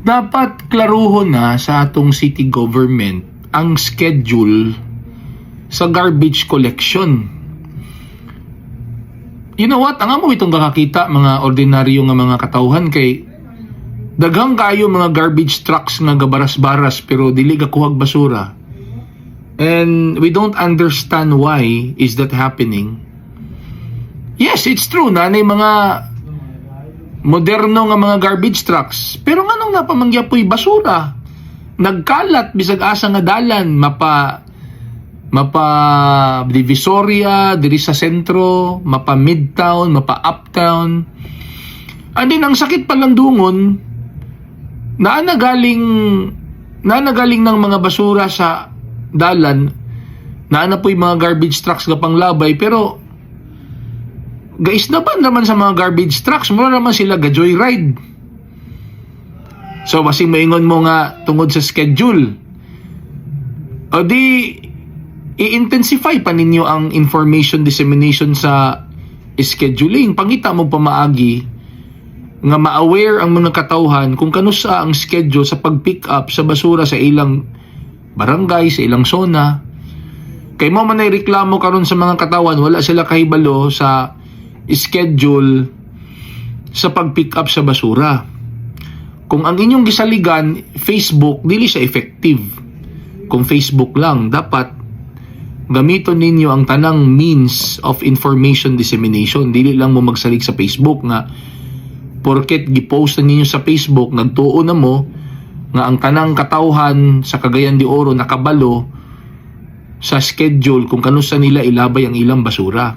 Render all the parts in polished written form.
Dapat klaruhon na sa atong city government ang schedule sa garbage collection. You know what? Ang amo itong kakakita mga ordinaryo nga mga katawhan kay daghang kayo mga garbage trucks nga gabaras-baras pero dili gakuhag basura. And we don't understand why is that happening. Yes, it's true na mga moderno nga mga garbage trucks. Pero nganong napamangyapoy basura? Nagkalat bisag asa nga dalan mapa Divisoria, diri sa sentro, mapa Midtown, mapa Uptown. Andin ang sakit palandungon na nagaling ng mga basura sa dalan, na po'y mga garbage trucks nga panglabay, pero guys naman sa mga garbage trucks, mura naman sila ga-joyride. So basing maingon mo nga tungod sa schedule, o di i-intensify pa ninyo ang information dissemination sa scheduling. Pangita mo pamaagi nga ma-aware ang mga katawhan kung kanusa ang schedule sa pag-pick up sa basura sa ilang barangay, sa ilang zona. Kay mo man ay reklamo karon sa mga katawan, wala sila kahibalo sa schedule sa pag-pick up sa basura. Kung ang inyong gisaligan Facebook, dili siya effective. Kung Facebook lang, dapat gamiton ninyo ang tanang means of information dissemination. Dili lang mo magsalig sa Facebook nga porket gipost na ninyo sa Facebook, nagtuo na mo nga ang tanang katawhan sa Cagayan de Oro nakabalo sa schedule kung kanusa nila ilabay ang ilang basura.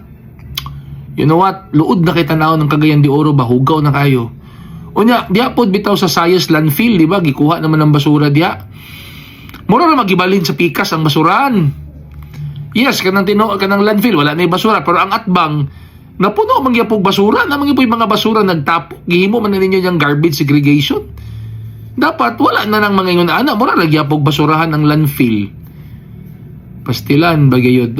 You know what? Luod na kita tanaw ng Cagayan de Oro, bahugaw na kayo. Unya, diya pod bitaw sa Sayas landfill, di ba? Gikuha naman ng basura diya. Mura na magibalin sa pikas ang basurahan. Yes, kanang landfill, wala na yung basura. Pero ang atbang, napuno mangyapog basura. Namang ipo'y mga basura nagtapok. Gihimo man na ninyo yung garbage segregation. Dapat wala na ng mga ingon ana. Mura nagyapog basurahan ang landfill. Pastilan, bagayod.